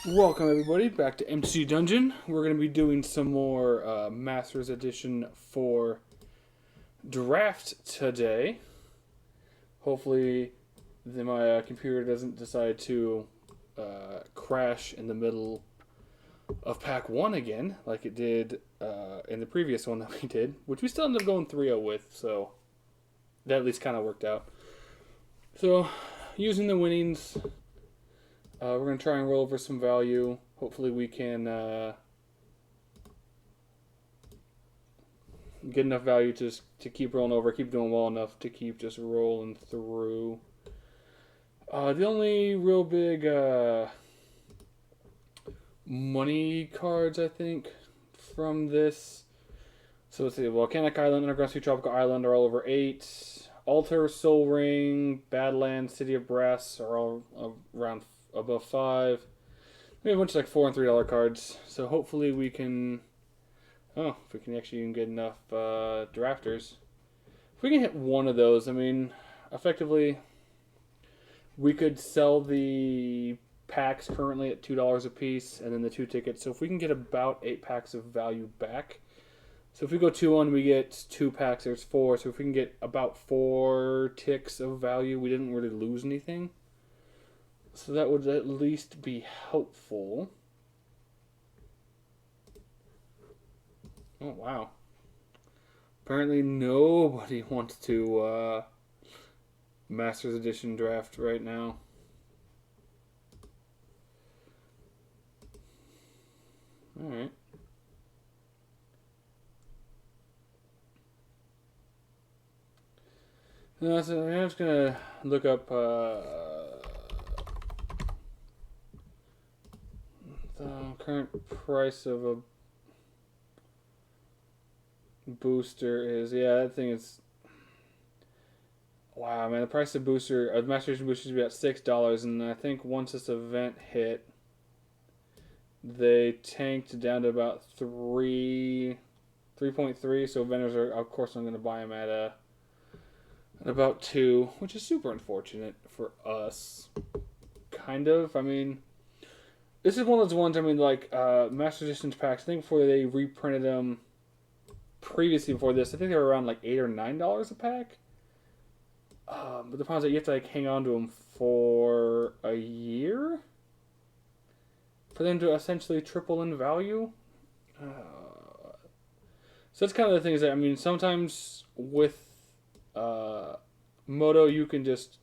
Welcome everybody back to MTG Dungeon. We're going to be doing some more Masters Edition for Draft today. Hopefully my computer doesn't decide to crash in the middle of pack 1 again, like it did in the previous one that we did, which we still ended up going 3-0 with, so that at least kind of worked out. So, using the winnings, we're going to try and roll over some value. Hopefully we can get enough value to keep rolling over, keep doing well enough to keep just rolling through. The only real big money cards, I think, from this. So let's see. Volcanic Island, Underground Sea Tropical Island are all over 8. Altar, Soul Ring, Badlands, City of Brass are all around above 5. We have a bunch of like $4 and $3 cards. So hopefully we can. Oh, if we can actually even get enough drafters. If we can hit one of those, I mean, effectively, we could sell the packs currently at $2 a piece, and then the 2 tickets. So if we can get about 8 packs of value back. So if we go 2-1, we get 2 packs. There's 4. So if we can get about 4 ticks of value, we didn't really lose anything. So that would at least be helpful. Oh, wow. Apparently nobody wants to Masters Edition draft right now. Alright. So I'm just going to look up the current price of a booster is, yeah, that thing is, wow, man, the price of booster, the Master Edition booster should be at $6, and I think once this event hit, they tanked down to about 3.3, so vendors are, of course, I'm going to buy them at about 2, which is super unfortunate for us, kind of. I mean, this is one of those ones, I mean, like, Master Edition packs, I think before they reprinted them previously before this, I think they were around like $8 or $9 a pack. But the problem is that you have to like hang on to them for a year for them to essentially triple in value. So that's kind of the thing is that, I mean, sometimes with Moto you can just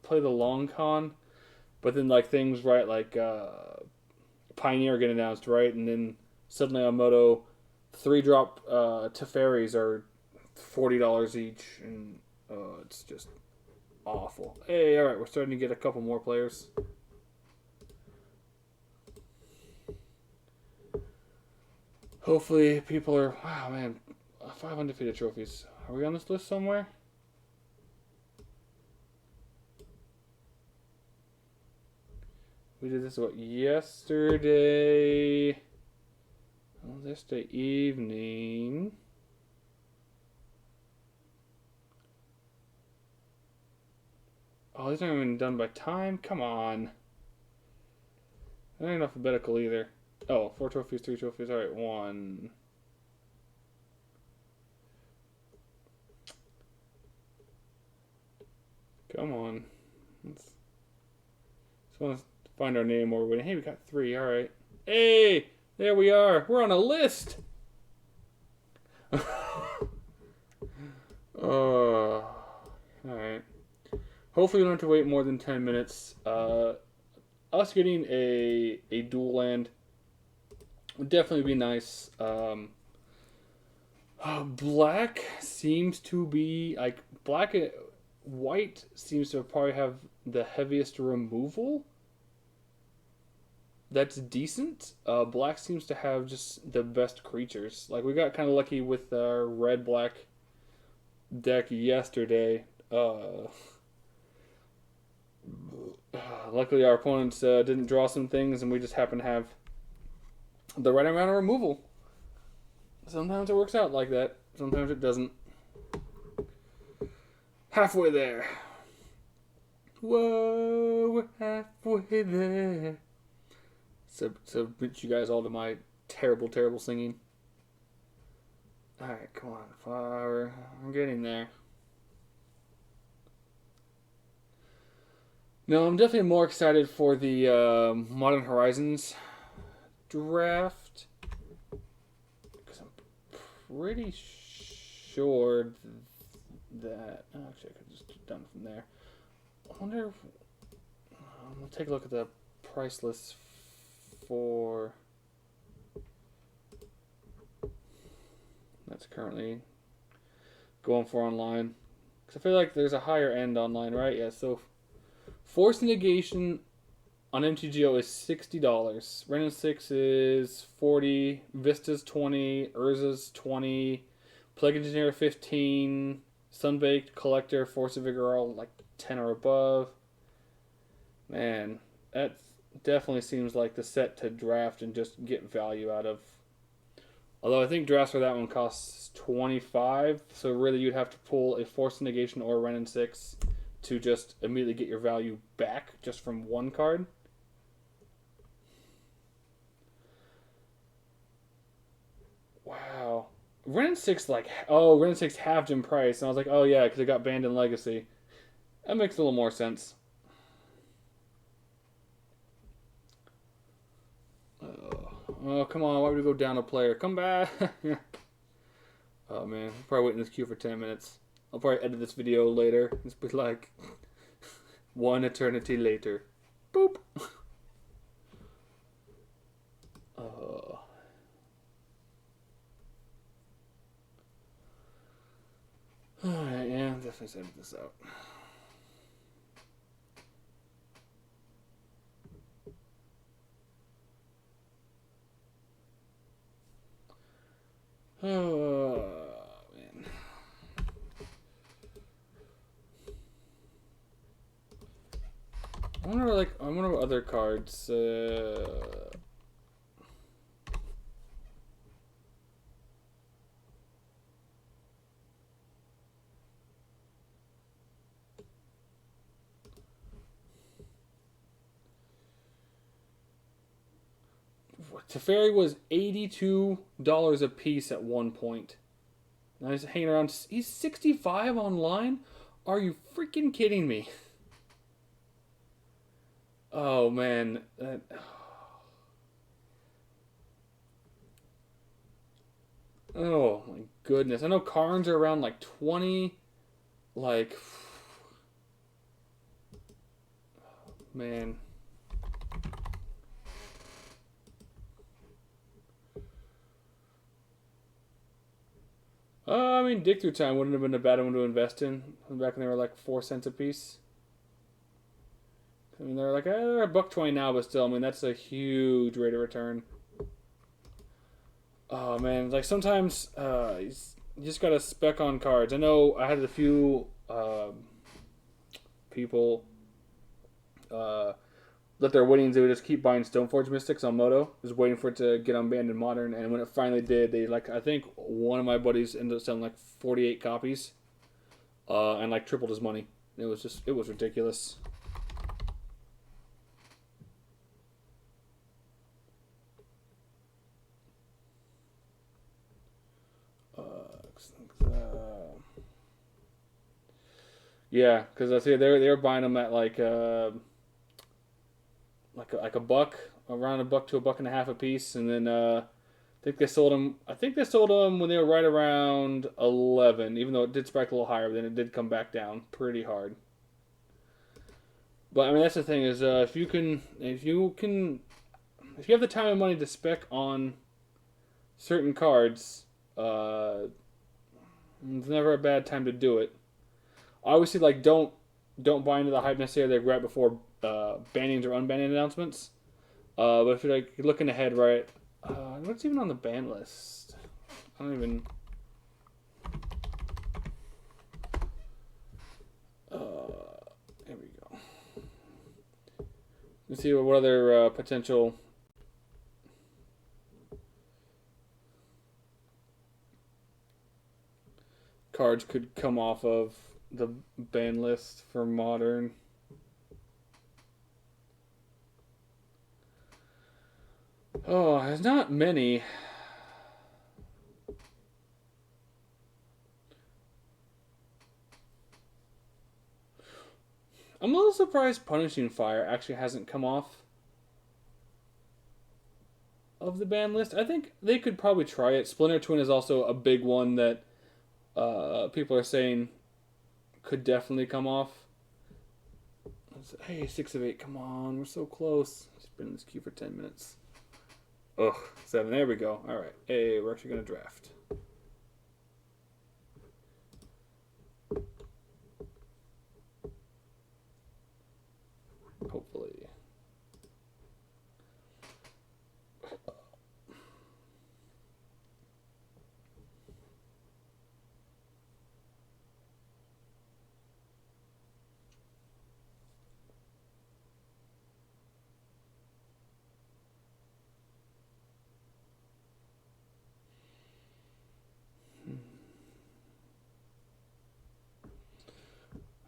play the long con, but then like things right like Pioneer get announced, right, and then suddenly on Moto 3-drop Teferis are $40 each, and it's just awful. Hey, all right, we're starting to get a couple more players. Hopefully, people are. Wow, man, 5 undefeated trophies. Are we on this list somewhere? We did this what yesterday. Oh, yesterday evening. Oh, these aren't even done by time? Come on. They ain't alphabetical either. Oh, 4 trophies, 3 trophies. Alright, 1. Come on. Let's want to find our name or winning. Hey, we got 3. Alright. Hey! There we are. We're on a list! Alright. Hopefully we don't have to wait more than 10 minutes. Us getting a dual land would definitely be nice. Black seems to be like white seems to probably have the heaviest removal. That's decent. Black seems to have just the best creatures. Like we got kind of lucky with our red black deck yesterday. Luckily, our opponents didn't draw some things, and we just happened to have the right amount of removal. Sometimes it works out like that. Sometimes it doesn't. Halfway there. Whoa, we're halfway there. So beat you guys all to my terrible, terrible singing. Alright, come on. Flower. I'm getting there. No, I'm definitely more excited for the Modern Horizons draft. Because I'm pretty sure that... Actually, I could have just done it from there. I wonder if... We'll take a look at the price list for... That's currently going for online. Because I feel like there's a higher end online, right? Yeah, so Force Negation on MTGO is $60. Ren and 6 is $40. Vista's $20. Urza's $20. Plague Engineer $15. Sunbaked, Collector, Force of Vigor are all like 10 or above. Man, that definitely seems like the set to draft and just get value out of. Although I think drafts for that one costs $25, so really you'd have to pull a Force Negation or a Ren and 6 to just immediately get your value back just from one card. Wow. Ren and 6, like, oh, Ren and 6 halved in price. And I was like, oh yeah, because it got banned in Legacy. That makes a little more sense. Oh, come on. Why would we go down a player? Come back. Oh, man. I'll probably wait in this queue for 10 minutes. I'll probably edit this video later. Just be like, one eternity later. Boop. Alright, yeah, I'm definitely saving this out. Oh, man. I wonder what other cards, Teferi was $82 a piece at one point. And I was hanging around. He's 65 online? Are you freaking kidding me? Oh, man. Oh, my goodness. I know Karns are around like 20. Like, man. I mean, Dig Through Time wouldn't have been a bad one to invest in. Back when they were like 4 cents a piece. I mean, they're like, they're $1.20 now, but still, I mean, that's a huge rate of return. Oh, man. Like, sometimes you just got to spec on cards. I know I had a few people let their winnings, they would just keep buying Stoneforge Mystics on Moto, just waiting for it to get unbanned in Modern. And when it finally did, they I think one of my buddies ended up selling like 48 copies, and like tripled his money. It was ridiculous. Yeah, because I see they were buying them at like a buck, around a buck to $1.50 a piece, and then I think they sold them. I think they sold them when they were right around 11, even though it did spike a little higher. But then it did come back down pretty hard. But I mean, that's the thing is, if you have the time and money to spec on certain cards, it's never a bad time to do it. Obviously, like don't buy into the hype necessarily right before bannings or unbanning announcements. But if you're like looking ahead, right? What's even on the ban list? I don't even. Here we go. Let's see what other potential cards could come off of the ban list for Modern. Oh, there's not many. I'm a little surprised Punishing Fire actually hasn't come off of the ban list. I think they could probably try it. Splinter Twin is also a big one that people are saying could definitely come off. Hey, 6 of 8, come on, we're so close. It's been in this queue for 10 minutes. Ugh, 7, there we go. Alright, hey, we're actually going to draft. Hopefully.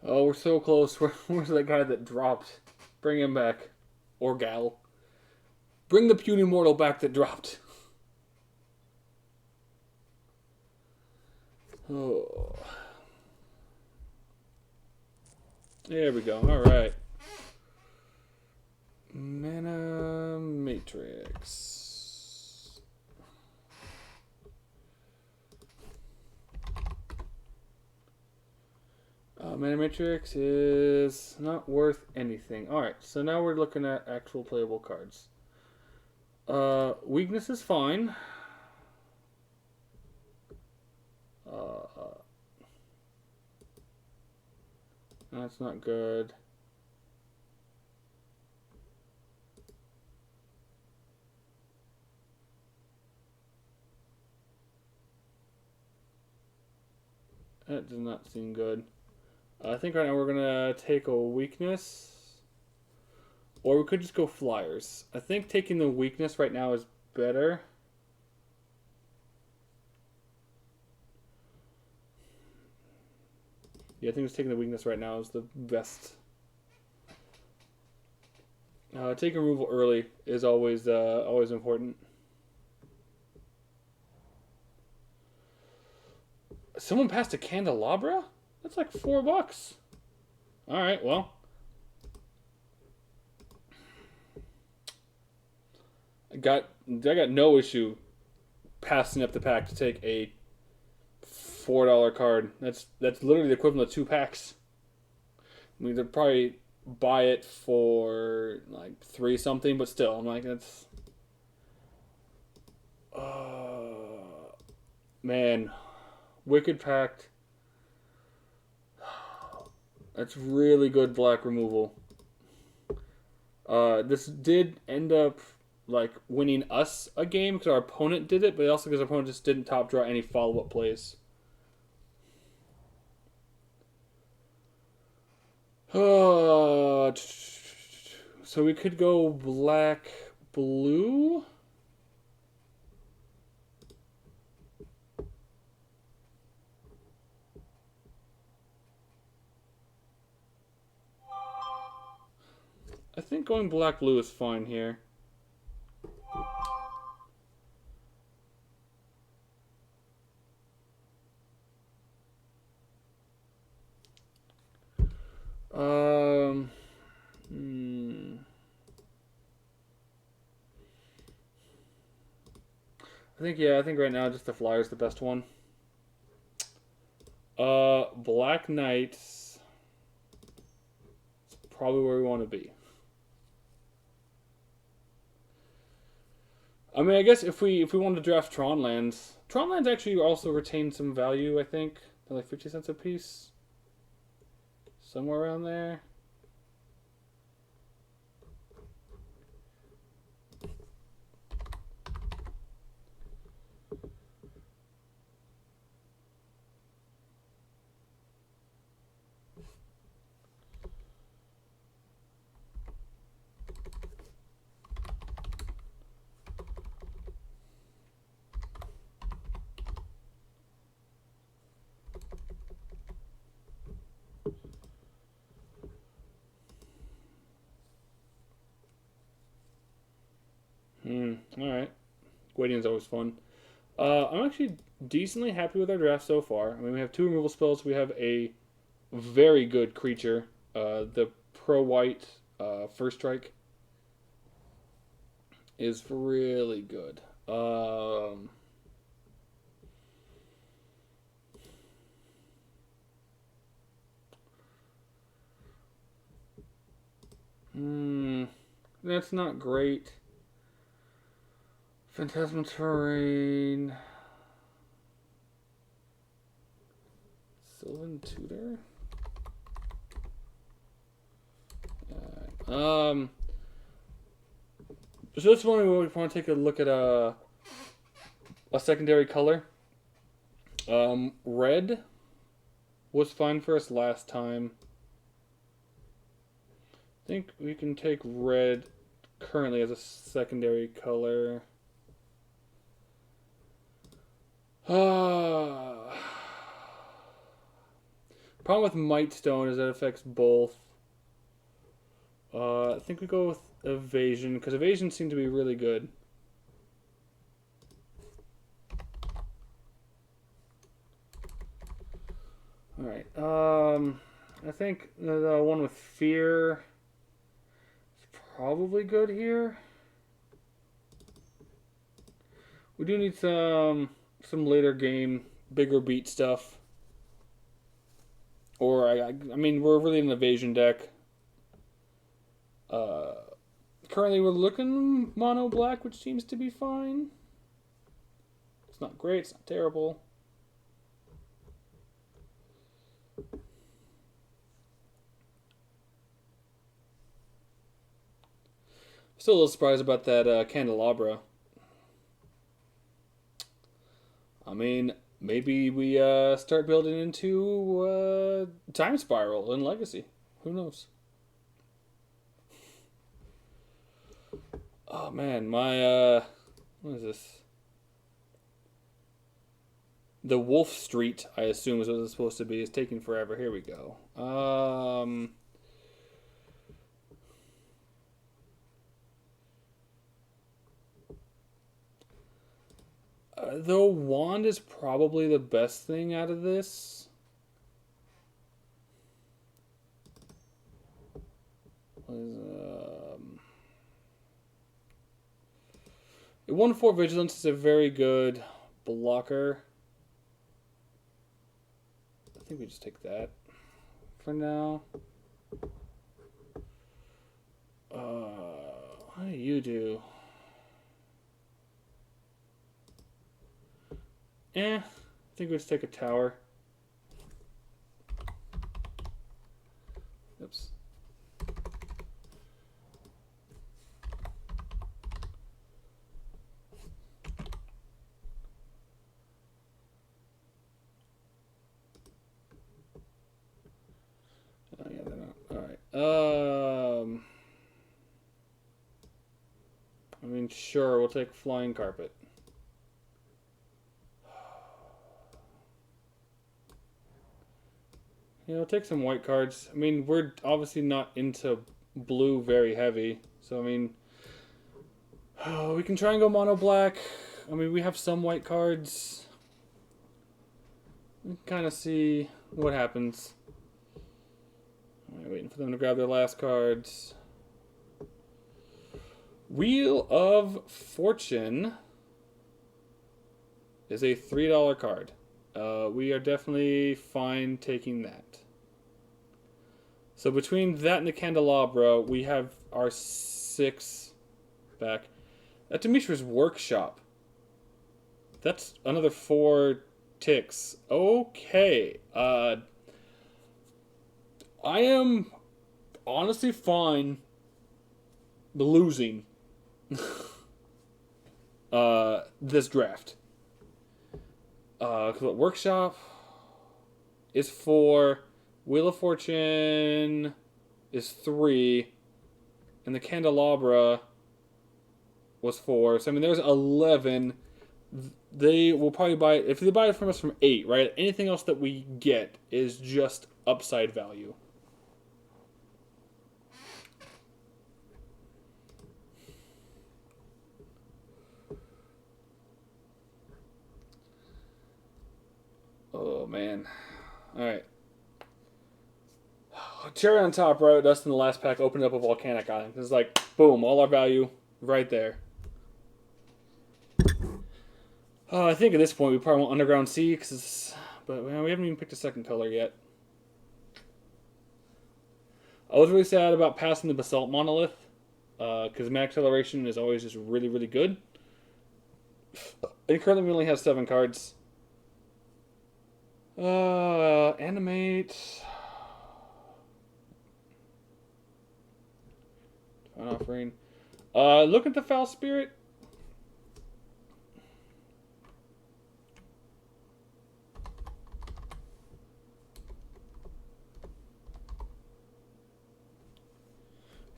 Oh, we're so close. Where's that guy that dropped? Bring him back. Or gal. Bring the puny mortal back that dropped. Oh. There we go. Alright. Mana Matrix. Mana Matrix is not worth anything. Alright, so now we're looking at actual playable cards. Weakness is fine. That's not good. That does not seem good. I think right now we're going to take a weakness. Or we could just go flyers. I think taking the weakness right now is better. Yeah, I think just taking the weakness right now is the best. Taking removal early is always important. Someone passed a Candelabra? That's like $4. Alright, well. I got no issue passing up the pack to take a $4 card. That's literally the equivalent of 2 packs. I mean, they'd probably buy it for like 3 something, but still, I'm like, that's. Man, Wicked Pact. That's really good black removal. This did end up like winning us a game because our opponent did it, but also because our opponent just didn't top draw any follow-up plays. So we could go black, blue. I think going black, blue is fine here. I think right now just the flyer is the best one. Black Knights is probably where we want to be. I mean, I guess if we wanted to draft Tron lands actually also retain some value. I think they're like 50 cents a piece, somewhere around there. Alright. Waiting is always fun. I'm actually decently happy with our draft so far. I mean, we have 2 removal spells. We have a very good creature. The Pro White First Strike is really good. That's not great. Phantasmal Terrain. Sylvan Tutor? So this one we want to take a look at a secondary color. Red was fine for us last time. I think we can take red currently as a secondary color. Problem with Might Stone is that it affects both. I think we go with Evasion, because Evasion seemed to be really good. Alright, I think the one with Fear is probably good here. We do need some later game, bigger beat stuff. Or, I mean, we're really an Evasion deck. Currently we're looking mono black, which seems to be fine. It's not great, it's not terrible. Still a little surprised about that Candelabra. I mean, maybe we start building into Time Spiral in Legacy. Who knows? Oh man, my what is this? The Wolf Street, I assume is what it's supposed to be, is taking forever. Here we go. The wand is probably the best thing out of this. What is 1/4 Vigilance is a very good blocker. I think we just take that for now. What do you do? I think we just take a tower. Oops. Oh yeah, they're not. All right. I mean, sure, we'll take Flying Carpet. Yeah, I'll take some white cards. I mean, we're obviously not into blue very heavy. So, I mean, we can try and go mono black. I mean, we have some white cards. We can kind of see what happens. Alright, waiting for them to grab their last cards. Wheel of Fortune is a $3 card. We are definitely fine taking that. So between that and the Candelabra, we have our 6 back. Demetrius Workshop. That's another 4 ticks. Okay. I am honestly fine losing this draft. Workshop is 4, Wheel of Fortune is 3, and the Candelabra was 4. So I mean, there's 11. They will probably buy it if they buy it from us from 8, right? Anything else that we get is just upside value. man. Alright. Cherry on top, right? Dustin, the last pack opened up a volcanic island. It's like, boom, all our value right there. I think at this point we probably want Underground Sea, but we haven't even picked a second color yet. I was really sad about passing the Basalt Monolith, because Max Acceleration is always just really, really good. And currently we only have 7 cards. Animate. Fine offering. Look at the Foul Spirit.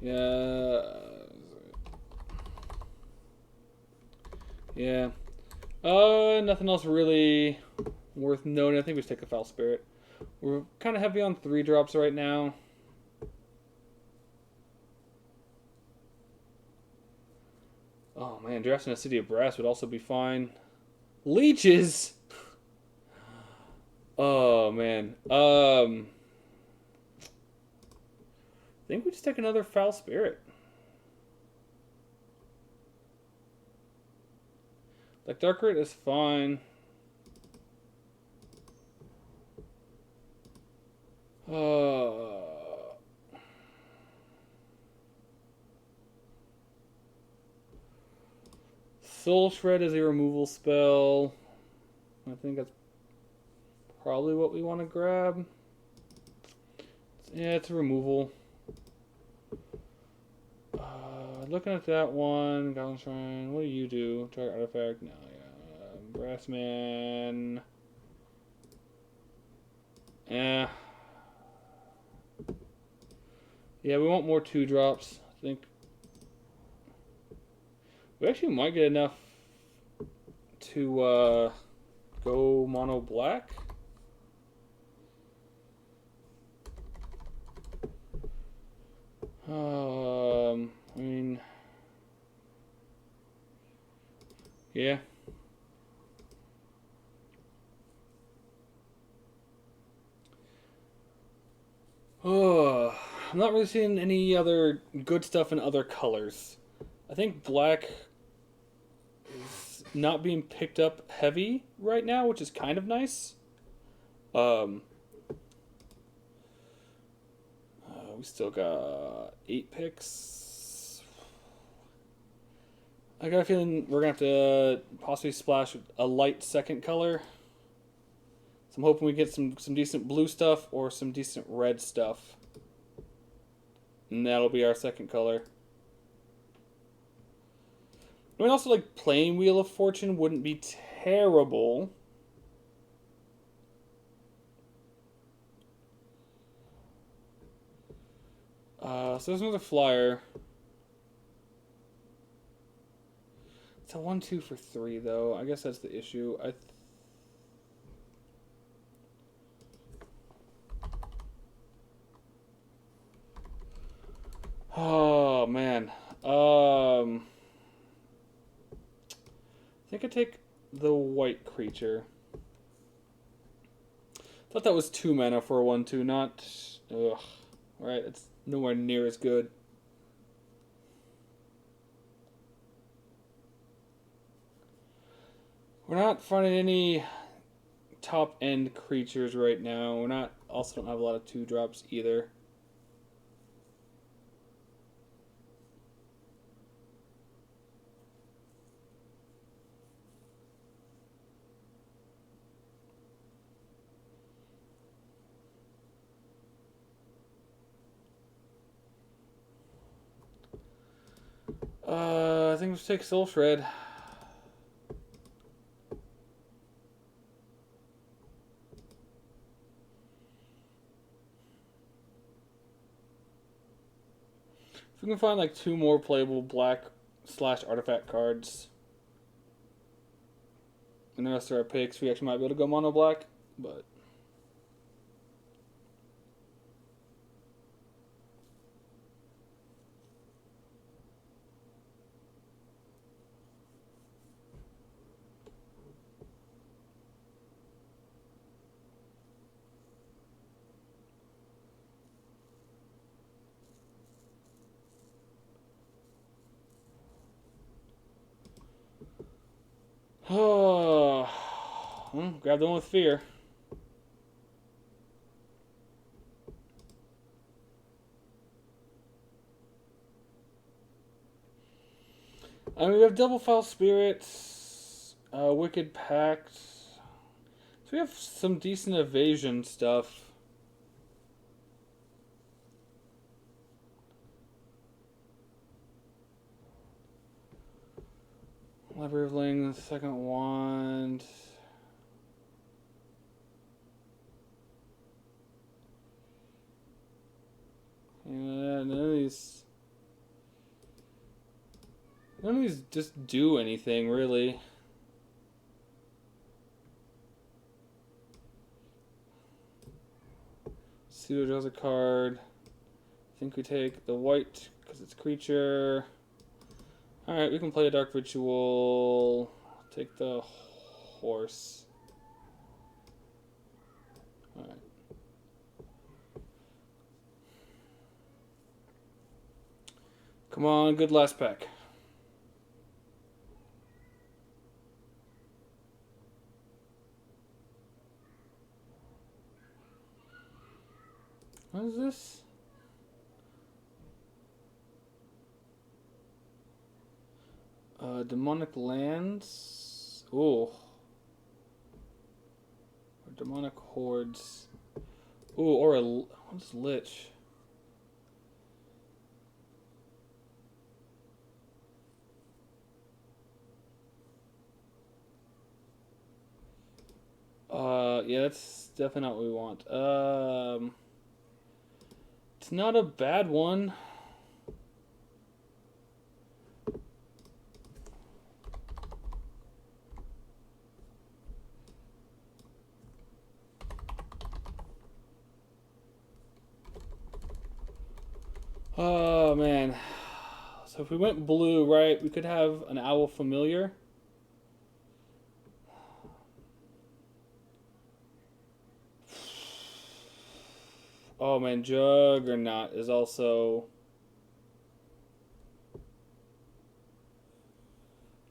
Yeah. Yeah. Nothing else really worth noting. I think we should take a Foul Spirit. We're kind of heavy on 3 drops right now. Oh man, drafting a City of Brass would also be fine. Leeches. Oh man. I think we just take another Foul Spirit. Like Dark Rit is fine. Soul Shred is a removal spell. I think that's probably what we want to grab. Yeah, it's a removal. Looking at that one, Goblin Shrine. What do you do? Target artifact? No, yeah. Brassman. Yeah. Yeah, we want more 2 drops. I think we actually might get enough to go mono black. I mean, yeah. Oh, I'm not really seeing any other good stuff in other colors. I think black is not being picked up heavy right now, which is kind of nice. We still got 8 picks. I got a feeling we're going to have to possibly splash a light second color. So I'm hoping we get some decent blue stuff or some decent red stuff. And that'll be our second color. I mean, also, like, plain Wheel of Fortune wouldn't be terrible. So there's another flyer. It's a 1-2 for 3, though. I guess that's the issue. Oh, man. I think I take the white creature. Thought that was 2 mana for a 1-2, not... Ugh. Right, it's nowhere near as good. We're not finding any top-end creatures right now. Also don't have a lot of 2 drops either. I think we should take Soul Shred. If we can find like 2 more playable black/artifact cards, and the rest of our picks, we actually might be able to go mono black, but. Oh, grab the one with fear. I mean, we have Double Foul Spirits, Wicked Pact. So we have some decent evasion stuff. Library of Ling, second wand. Yeah, none of these just do anything, really. Pseudo draws a card. I think we take the white because it's creature. Alright, we can play a Dark Ritual. Take the horse. Alright. Come on, good last pack. What is this? Demonic Lands. Ooh. Or Demonic Hordes. Ooh, or a... What's Lich? Yeah, that's definitely not what we want. It's not a bad one. Oh, man. So if we went blue, right, we could have an Owl Familiar. Oh, man, Juggernaut is also... I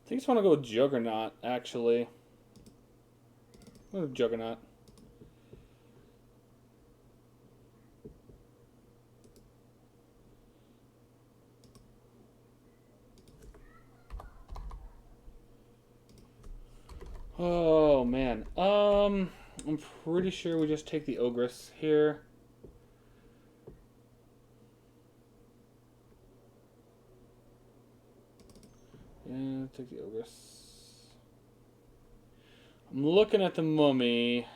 think I just want to go with Juggernaut, actually. I'll go with Juggernaut. Oh, man. I'm pretty sure we just take the Ogress here. Yeah, take the Ogress. I'm looking at the Mummy.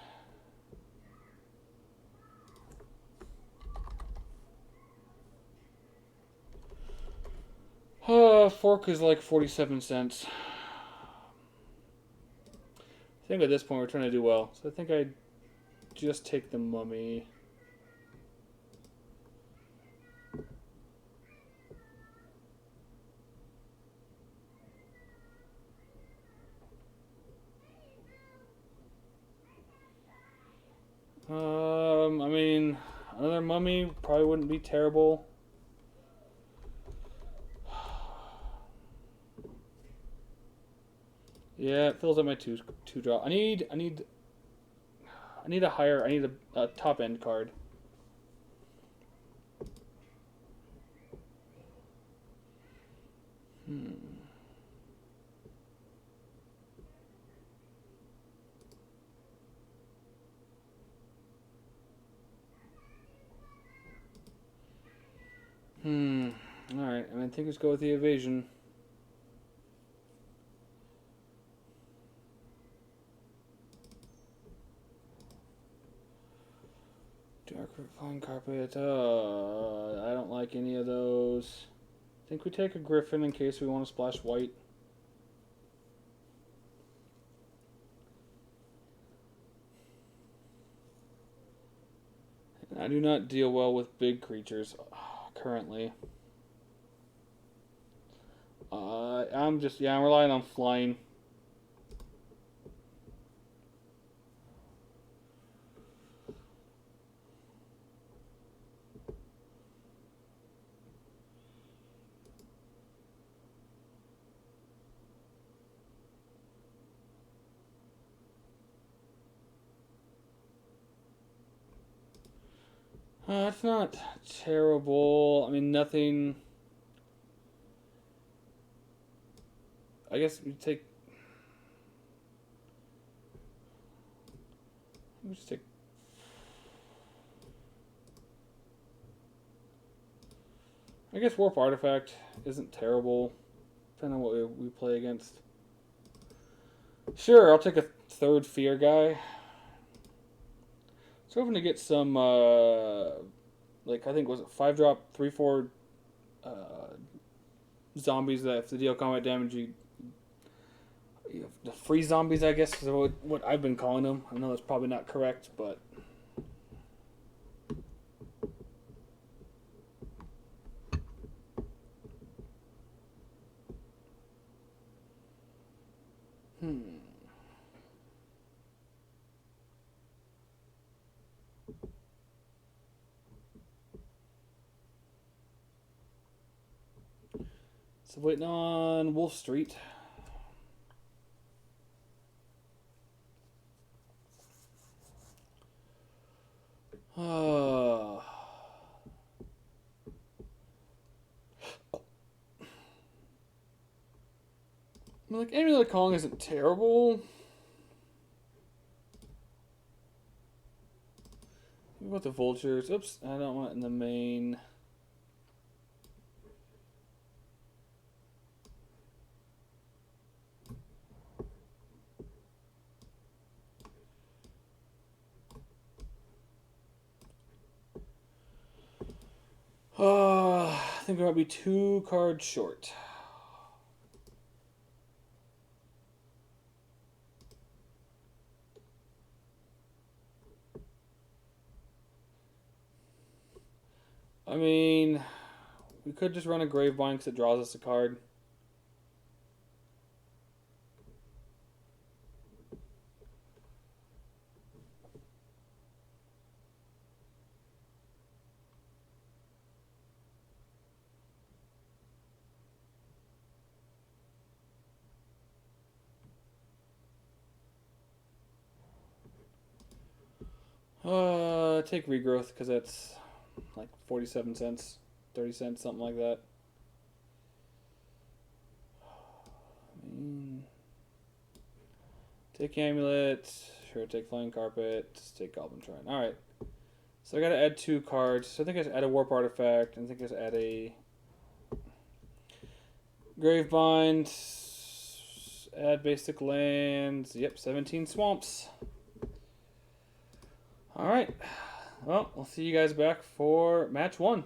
Fork is like 47 cents. I think at this point we're trying to do well. So I think I'd just take the Mummy. I mean, another Mummy probably wouldn't be terrible. Yeah, it fills up my two draw. I need a top end card. Alright, I think let's go with the evasion. Dark Flying Carpet. I don't like any of those. I think we take a Griffin in case we want to splash white. I do not deal well with big creatures currently. I'm relying on flying. It's not terrible. I mean, nothing. I guess we take. We just take. I guess Warp Artifact isn't terrible, depending on what we play against. Sure, I'll take a third Fear guy. So hoping to get some, like I think was it 5-drop 3/4 zombies that if they deal combat damage, you have the free zombies, I guess, is what I've been calling them. I know that's probably not correct, but. So waiting on Wolf Street. I mean, like, Amulet Kong isn't terrible. What about the vultures? Oops, I don't want it in the main. I think we might be 2 cards short. I mean, we could just run a Gravebind because it draws us a card. Take Regrowth because that's like 47 cents, 30 cents, something like that. Take Amulet. Sure, take Flying Carpet. Take Goblin Shrine. Alright. So I gotta add 2 cards. So I think I should add a Warp Artifact. And I think I should add a Gravebind. Add basic lands. Yep, 17 swamps. Alright. Well, we'll see you guys back for match 1.